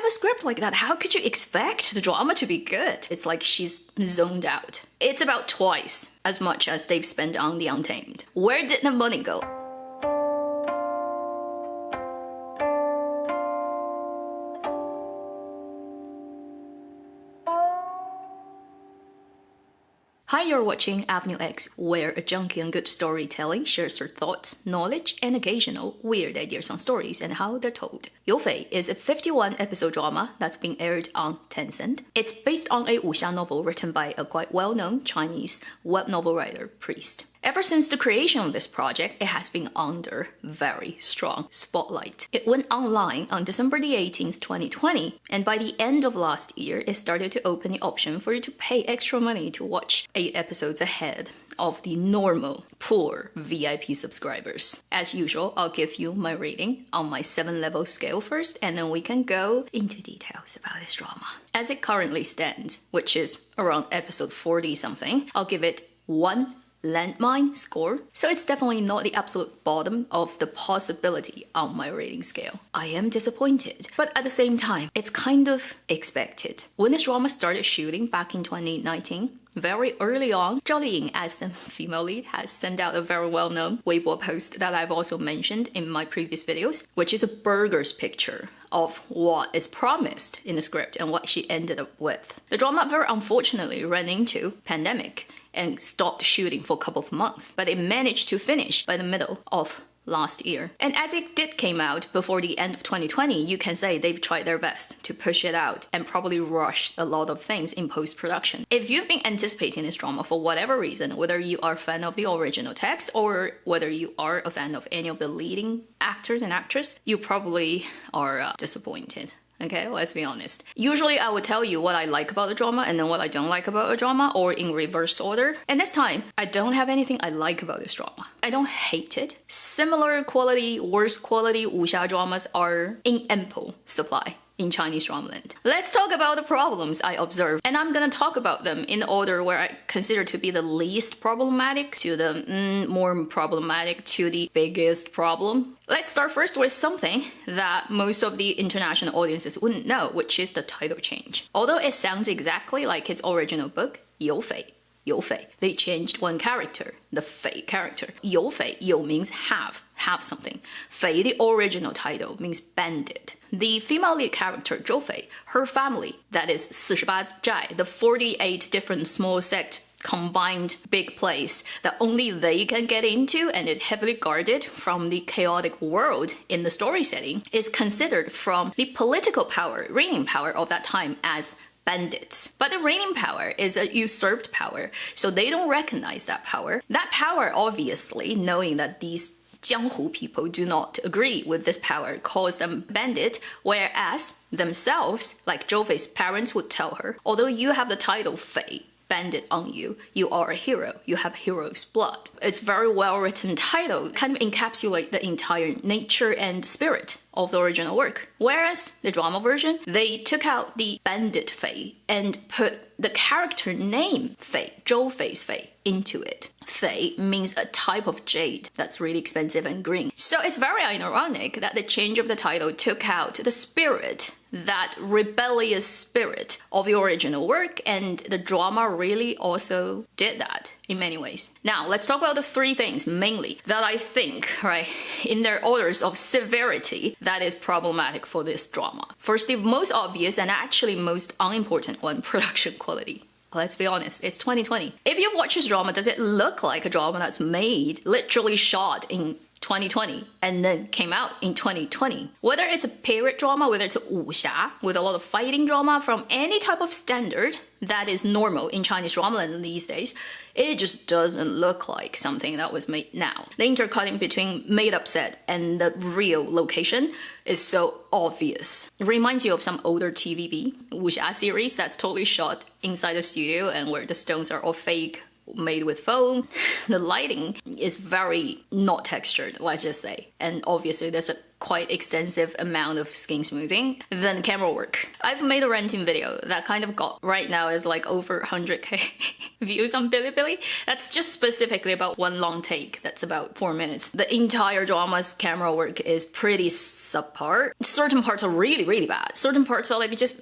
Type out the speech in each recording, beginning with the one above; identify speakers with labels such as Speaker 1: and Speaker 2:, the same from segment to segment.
Speaker 1: have a script like that, how could you expect the drama to be good? It's like she's zoned out. It's about twice as much as they've spent on The Untamed. Where did the money go? Hi, you're watching Avenue X, where a junkie on good storytelling shares her thoughts, knowledge, and occasional weird ideas on stories and how they're told. Yo Fei is a 51-episode drama that's being aired on Tencent. It's based on a wuxia novel written by a quite well-known Chinese web novel writer, Priest. Ever since the creation of this project, it has been under very strong spotlight. It went online on December the 18th, 2020, and by the end of last year, it started to open the option for you to pay extra money to watch 8 episodes ahead of the normal, poor VIP subscribers. As usual, I'll give you my rating on my 7-level scale first, and then we can go into details about this drama. As it currently stands, which is around episode 40-something, I'll give it 1 landmine score, so it's definitely not the absolute bottom of the possibility on my rating scale. I am disappointed, but at the same time, it's kind of expected. When this drama started shooting back in 2019, very early on, Zhao Liying, as the female lead, has sent out a very well-known Weibo post that I've also mentioned in my previous videos, which is a burger's picture of what is promised in the script and what she ended up with. The drama very unfortunately ran into pandemic and stopped shooting for a couple of months, but it managed to finish by the middle of last year. And as it did came out before the end of 2020, you can say they've tried their best to push it out and probably rushed a lot of things in post-production. If you've been anticipating this drama for whatever reason, whether you are a fan of the original text or whether you are a fan of any of the leading actors and actresses, you probably are disappointed. Okay, let's be honest. Usually I would tell you what I like about the drama and then what I don't like about a drama, or in reverse order. And this time, I don't have anything I like about this drama. I don't hate it. Similar quality, worse quality wuxia dramas are in ample supply in Chinese dramaland. Let's talk about the problems I observed, and I'm gonna talk about them in the order where I consider to be the least problematic to the more problematic to the biggest problem. Let's start first with something that most of the international audiences wouldn't know, which is the title change. Although it sounds exactly like its original book, Yo Fei. Yo Fei. They changed one character, the Fei character. Yo Fei, Yo means have something. Fei, the original title, means bandit. The female lead character, Zhou Fei, her family, that is 48 zhai, the 48 different small sect combined big place that only they can get into and is heavily guarded from the chaotic world in the story setting, is considered from the political power, reigning power of that time as bandits. But the reigning power is a usurped power, so they don't recognize that power. That power, obviously, knowing that these Jianghu people do not agree with this power, calls them bandit, whereas themselves, like Zhou Fei's parents would tell her, although you have the title Fei, bandit on you, you are a hero, you have hero's blood. It's very well written title, kind of encapsulate the entire nature and spirit of the original work. Whereas the drama version, they took out the bandit Fei and put the character name Fei, Zhou Fei's Fei, into it. Fei means a type of jade that's really expensive and green. So it's very ironic that the change of the title took out the spirit, that rebellious spirit of the original work, and the drama really also did that in many ways. Now, let's talk about the 3 things mainly that I think, right, in their orders of severity, that is problematic for this drama. First, the most obvious and actually most unimportant one, production quality. Let's be honest, it's 2020. If you watch this drama, does it look like a drama that's made, literally shot in 2020 and then came out in 2020? Whether it's a period drama, whether it's a wuxia with a lot of fighting drama from any type of standard that is normal in Chinese drama these days, it just doesn't look like something that was made now. The intercutting between made-up set and the real location is so obvious. It reminds you of some older TVB wuxia series that's totally shot inside a studio and where the stones are all fake, made with foam. The lighting is very not textured, let's just say. And obviously there's a quite extensive amount of skin smoothing, then camera work. I've made a ranting video that kind of got right now is like over 100k views on Bilibili. That's just specifically about one long take. That's about 4 minutes. The entire drama's camera work is pretty subpar. Certain parts are really, really bad. Certain parts are like just...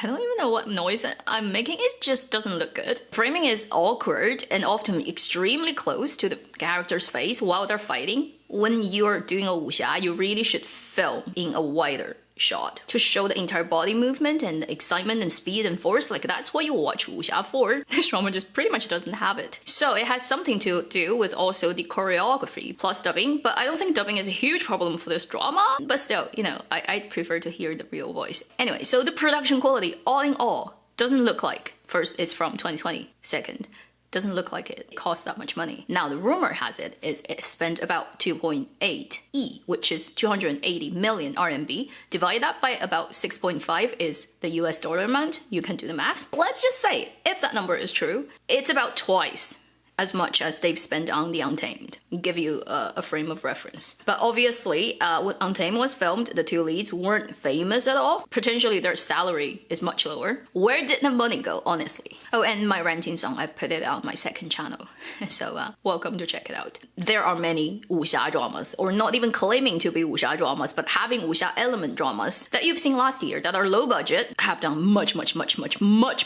Speaker 1: I don't even know what noise I'm making. It just doesn't look good. Framing is awkward and often extremely close to the character's face while they're fighting. When you're doing a wuxia, you really should film in a wider shot to show the entire body movement and excitement and speed and force. Like, that's what you watch wuxia for. This drama just pretty much doesn't have it. So it has something to do with also the choreography plus dubbing, but I don't think dubbing is a huge problem for this drama. But still, you know, I prefer to hear the real voice. Anyway, so the production quality, all in all, doesn't look like, first, it's from 2020, second, doesn't look like it costs that much money. Now, the rumor has it is it spent about 2.8 E, which is 280 million RMB. Divide that by about 6.5 is the US dollar amount. You can do the math. Let's just say, if that number is true, it's about twice as much as they've spent on The Untamed. Give you a frame of reference. But obviously, when Untamed was filmed, the two leads weren't famous at all. Potentially their salary is much lower. Where did the money go, honestly? Oh, and my ranting song, I've put it on my second channel. So welcome to check it out. There are many wuxia dramas, or not even claiming to be wuxia dramas, but having wuxia element dramas that you've seen last year that are low budget, have done much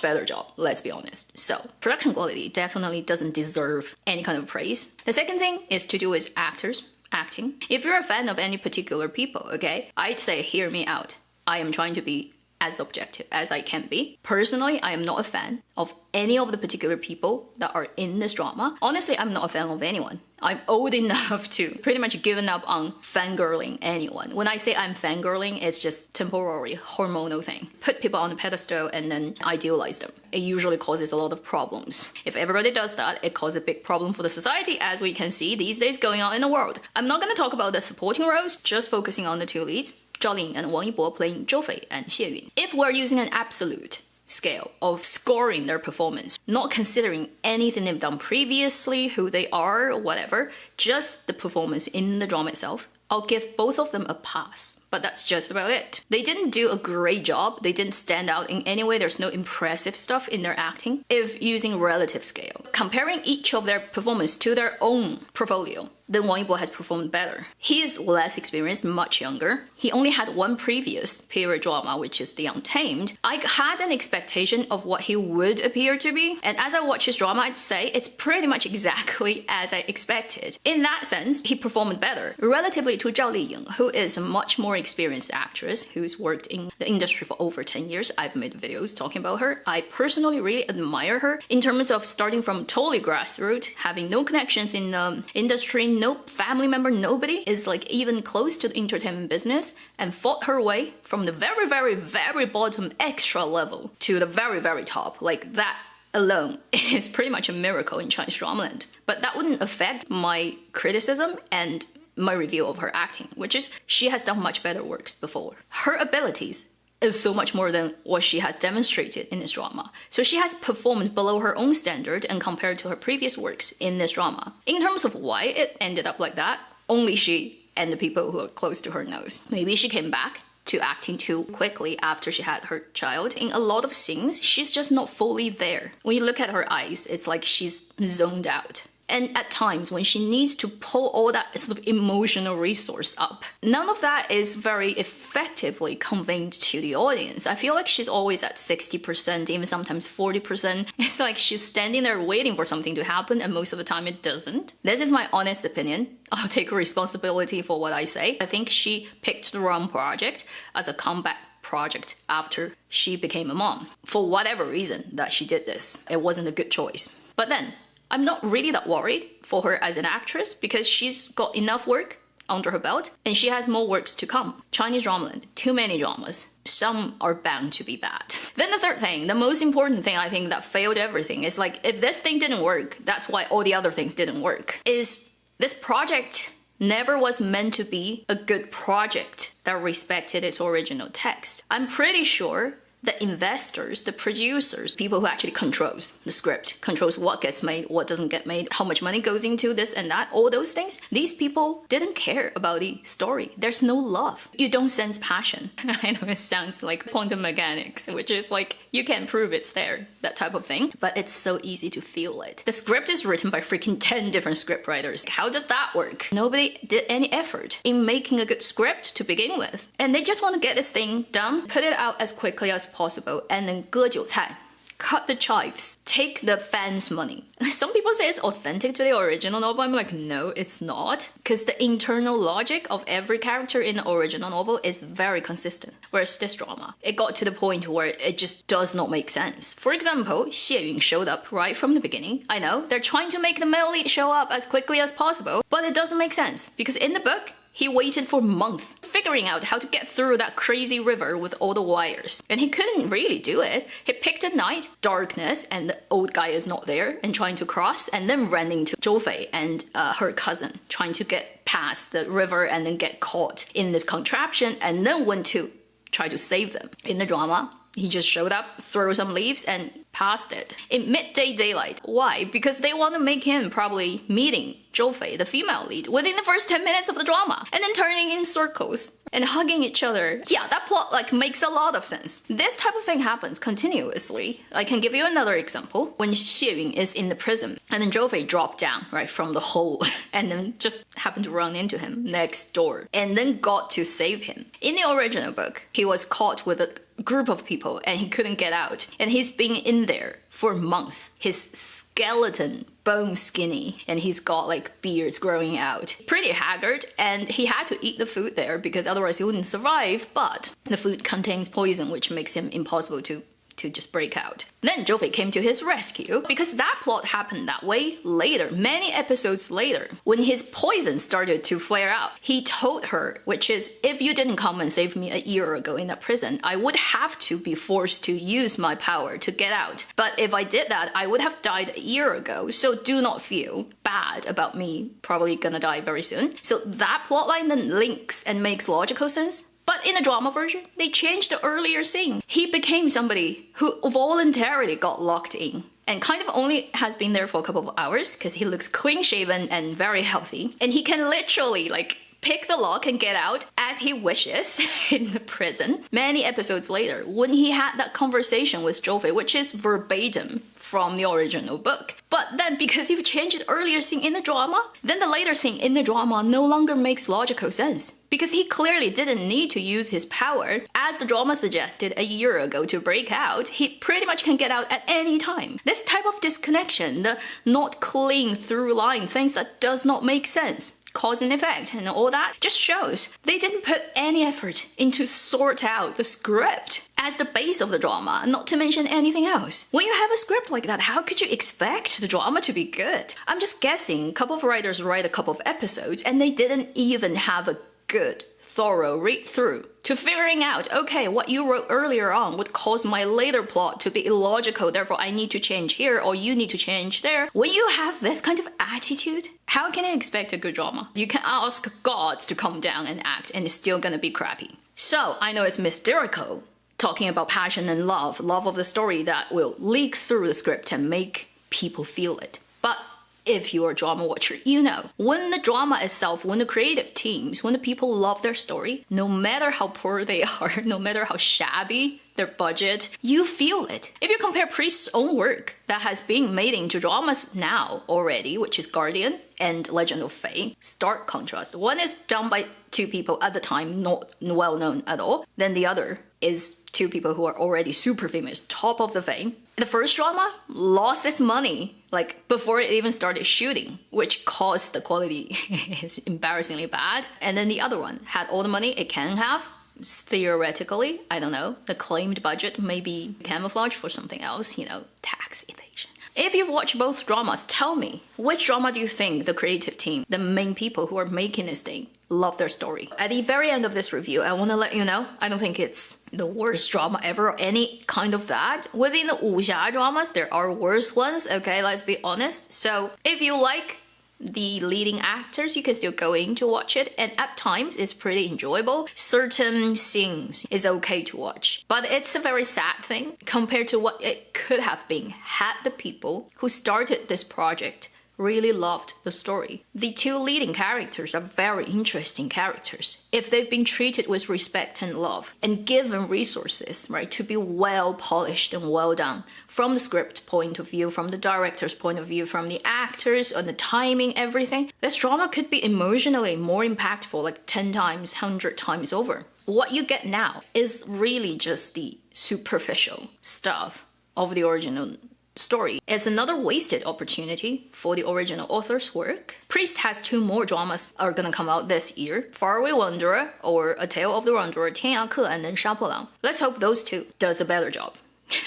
Speaker 1: better job, let's be honest. So production quality definitely doesn't deserve any kind of praise. The second thing is to do with actors, acting. If you're a fan of any particular people, okay, I'd say hear me out. I am trying to be as objective as I can be. Personally, I am not a fan of any of the particular people that are in this drama. Honestly, I'm not a fan of anyone. I'm old enough to pretty much given up on fangirling anyone. When I say I'm fangirling, it's just temporary hormonal thing. Put people on a pedestal and then idealize them. It usually causes a lot of problems. If everybody does that, it causes a big problem for the society, as we can see these days going on in the world. I'm not going to talk about the supporting roles, just focusing on the two leads, Zhao Ling and Wang Yibo playing Zhou Fei and Xie Yun. If we're using an absolute scale of scoring their performance, not considering anything they've done previously, who they are, whatever, just the performance in the drama itself, I'll give both of them a pass. But that's just about it. They didn't do a great job. They didn't stand out in any way. There's no impressive stuff in their acting. If using relative scale, comparing each of their performance to their own portfolio, then Wang Yibo has performed better. He is less experienced, much younger. He only had one previous period drama, which is The Untamed. I had an expectation of what he would appear to be, and as I watch his drama, I'd say it's pretty much exactly as I expected. In that sense, he performed better, relatively to Zhao Liying, who is a much more experienced actress who's worked in the industry for over 10 years. I've made videos talking about her. I personally really admire her in terms of starting from totally grassroots, having no connections in the industry, no family member, nobody is like even close to the entertainment business, and fought her way from the very bottom extra level to the very top. Like, that alone is pretty much a miracle in Chinese dramaland. But that wouldn't affect my criticism and my review of her acting, which is she has done much better works before. Her abilities is so much more than what she has demonstrated in this drama. So she has performed below her own standard and compared to her previous works in this drama. In terms of why it ended up like that, only she and the people who are close to her knows. Maybe she came back to acting too quickly after she had her child. In a lot of scenes, she's just not fully there. When you look at her eyes, it's like she's zoned out. And at times when she needs to pull all that sort of emotional resource up, none of that is very effectively conveyed to the audience. I feel like she's always at 60%, even sometimes 40%. It's like she's standing there waiting for something to happen, and most of the time it doesn't. This is my honest opinion. I'll take responsibility for what I say. I think she picked the wrong project as a comeback project after she became a mom. For whatever reason that she did this, it wasn't a good choice. But then, I'm not really that worried for her as an actress because she's got enough work under her belt and she has more works to come. Chinese dramaland, too many dramas. Some are bound to be bad. Then the third thing, the most important thing I think that failed everything is like, if this thing didn't work, that's why all the other things didn't work. Is this project never was meant to be a good project that respected its original text. I'm pretty sure the investors, the producers, people who actually controls the script, controls what gets made, what doesn't get made, how much money goes into this and that, all those things, these people didn't care about the story. There's no love. You don't sense passion. I know it sounds like quantum mechanics, which is like, you can't prove it's there, that type of thing, but it's so easy to feel it. The script is written by freaking 10 different script writers. How does that work? Nobody did any effort in making a good script to begin with. And they just want to get this thing done, put it out as quickly as possible, and then 割韭菜. Cut the chives, take the fans' money. Some people say it's authentic to the original novel. I'm like, no, it's not. Because the internal logic of every character in the original novel is very consistent. Whereas this drama, it got to the point where it just does not make sense. For example, Xie Yun showed up right from the beginning. I know, they're trying to make the male lead show up as quickly as possible, but it doesn't make sense. Because in the book, he waited for months, figuring out how to get through that crazy river with all the wires. And he couldn't really do it. He picked a night, darkness, and the old guy is not there, and trying to cross, and then ran into Zhou Fei and her cousin, trying to get past the river and then get caught in this contraption, and then went to try to save them. In the drama, he just showed up, threw some leaves, and passed it. In midday daylight. Why? Because they want to make him probably meeting Zhou Fei, the female lead, within the first 10 minutes of the drama, and then turning in circles and hugging each other. Yeah, that plot like makes a lot of sense. This type of thing happens continuously. I can give you another example. When Xie Yun is in the prison, and then Zhou Fei dropped down, right, from the hole, and then just happened to run into him next door, and then got to save him. In the original book, he was caught with a group of people, and he couldn't get out. And he's been in there for months. His skeleton, bone skinny, and he's got like beards growing out. Pretty haggard, and he had to eat the food there because otherwise he wouldn't survive, but the food contains poison, which makes him impossible to just break out. Then Zhou Fei came to his rescue because that plot happened that way later, many episodes later. When his poison started to flare out, he told her, which is, if you didn't come and save me a year ago in that prison, I would have to be forced to use my power to get out. But if I did that, I would have died a year ago, so do not feel bad about me probably gonna die very soon. So that plotline then links and makes logical sense. But in the drama version, they changed the earlier scene. He became somebody who voluntarily got locked in and kind of only has been there for a couple of hours because he looks clean-shaven and very healthy. And he can literally like pick the lock and get out as he wishes in the prison. Many episodes later, when he had that conversation with Zhou Fei, which is verbatim from the original book. But then because you've changed the earlier scene in the drama, then the later scene in the drama no longer makes logical sense. Because he clearly didn't need to use his power, as the drama suggested a year ago, to break out. He pretty much can get out at any time. This type of disconnection, the not clean through line, things that does not make sense, cause and effect and all that, just shows they didn't put any effort into sort out the script as the base of the drama, not to mention anything else. When you have a script like that, how could you expect the drama to be good? I'm just guessing a couple of writers write a couple of episodes and they didn't even have a good, thorough read through to figuring out, okay, what you wrote earlier on would cause my later plot to be illogical, therefore I need to change here or you need to change there. When you have this kind of attitude, how can you expect a good drama? You can ask gods to come down and act and it's still gonna be crappy. So I know it's mystical, talking about passion and love of the story that will leak through the script and make people feel it. But if you're a drama watcher, you know, when the drama itself, when the creative teams, when the people love their story, no matter how poor they are, no matter how shabby their budget, you feel it. If you compare Priest's own work that has been made into dramas now already, which is Guardian and Legend of Fei, stark contrast. One is done by two people at the time not well known at all, then the other is two people who are already super famous, top of the fame. The first drama lost its money like before it even started shooting, which caused the quality is embarrassingly bad. And then the other one had all the money it can have. Theoretically, I don't know, the claimed budget may be camouflage for something else, you know, tax evasion. If you've watched both dramas, tell me, which drama do you think the creative team, the main people who are making this thing, love their story? At the very end of this review, I want to let you know, I don't think it's the worst drama ever or any kind of that. Within the wuxia dramas, there are worse ones, okay, let's be honest. So if you like the leading actors, you can still go in to watch it, and at times it's pretty enjoyable. Certain scenes is okay to watch, but it's a very sad thing compared to what it could have been had the people who started this project really loved the story. The two leading characters are very interesting characters. If they've been treated with respect and love and given resources, right, to be well polished and well done from the script point of view, from the director's point of view, from the actors and the timing, everything, this drama could be emotionally more impactful like 10 times, 100 times over. What you get now is really just the superficial stuff of the original story. It's another wasted opportunity for the original author's work. Priest has 2 more dramas are gonna come out this year, Faraway Wanderer or A Tale of the Wanderer, 天涯客 and then 杀破狼. Let's hope those 2 does a better job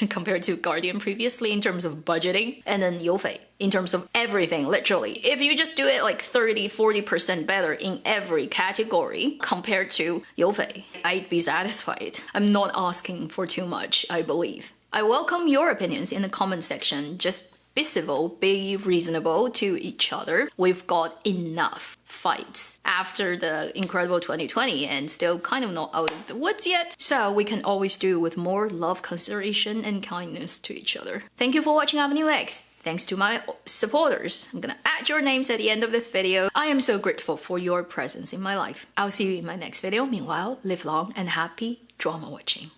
Speaker 1: compared to Guardian previously in terms of budgeting, and then 有匪 in terms of everything, literally. If you just do it like 30-40% better in every category compared to 有匪, I'd be satisfied. I'm not asking for too much, I believe. I welcome your opinions in the comment section. Just be civil, be reasonable to each other. We've got enough fights after the incredible 2020 and still kind of not out of the woods yet. So we can always do with more love, consideration, and kindness to each other. Thank you for watching Avenue X. Thanks to my supporters. I'm gonna add your names at the end of this video. I am so grateful for your presence in my life. I'll see you in my next video. Meanwhile, live long and happy drama watching.